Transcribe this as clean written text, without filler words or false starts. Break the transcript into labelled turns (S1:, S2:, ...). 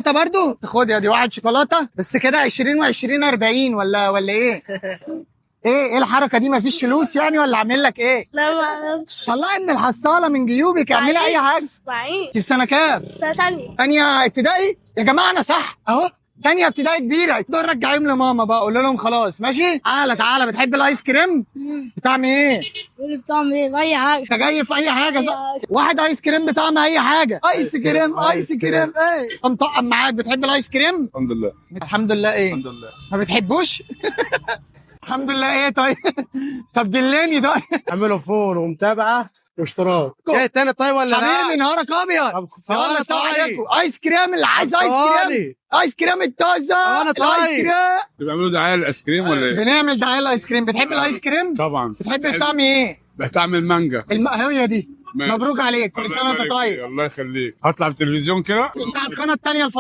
S1: شوكولاته برضو؟ خد يا دي واحد شوكولاته بس كده 20 و20 40 ولا ايه؟ ايه الحركه دي؟ مفيش فلوس يعني ولا عامل لك ايه؟
S2: لا ما اعرفش.
S1: طلعي من الحصاله من جيوبك اعملي اي حاجه.
S2: معيش.
S1: انت في سنه كام؟
S2: سنة تانية.
S1: تانية ابتدائي؟ يا جماعه انا صح اهو. تانية ابتدائي كبيره. دول رجعيهم لماما بقى قول لهم خلاص ماشي. تعالى بتحب الايس كريم؟ بطعم ايه؟
S2: اللي بطعم ايه؟ بأي حاجة.
S1: انت جاي في اي حاجه صح؟ واحد ايس كريم بطعم اي حاجه. ايس كريم ايه؟ مطقم معاك. بتحب الايس كريم؟
S3: الحمد لله.
S1: الحمد لله ايه؟
S3: الحمد لله.
S1: ما بتحبوش؟ الحمد لله ايه طيب؟ طب دلني طيب.
S4: اعملوا فول ومتابعه واشتراك. جاي تاني طيب ولا لا؟
S1: حبيبي نهارك ابيض.
S4: طب
S1: يلا
S4: ثواني
S1: سلام
S4: طيب.
S1: عليكم. ايس كريم اللي عايز ايس كريم.
S4: ثواني.
S1: ايس كريم الطازه.
S4: ثواني طيب.
S1: الايس كريم.
S3: بيعملوا دعايه للايس كريم ولا ايه؟
S1: بنعمل دعايه الايس كريم. بتحب الايس كريم؟
S3: طبعا.
S1: بتحب طعم ايه؟
S3: بطعم المانجا.
S1: هي دي.
S3: ماشي.
S1: مبروك عليك كل
S3: الله
S1: سنه وانت
S3: يبارك
S1: طيب.
S3: فيك. الله يخليك. هطلع في التلفزيون كده.
S1: انت على القناه الثانيه الفضائيه.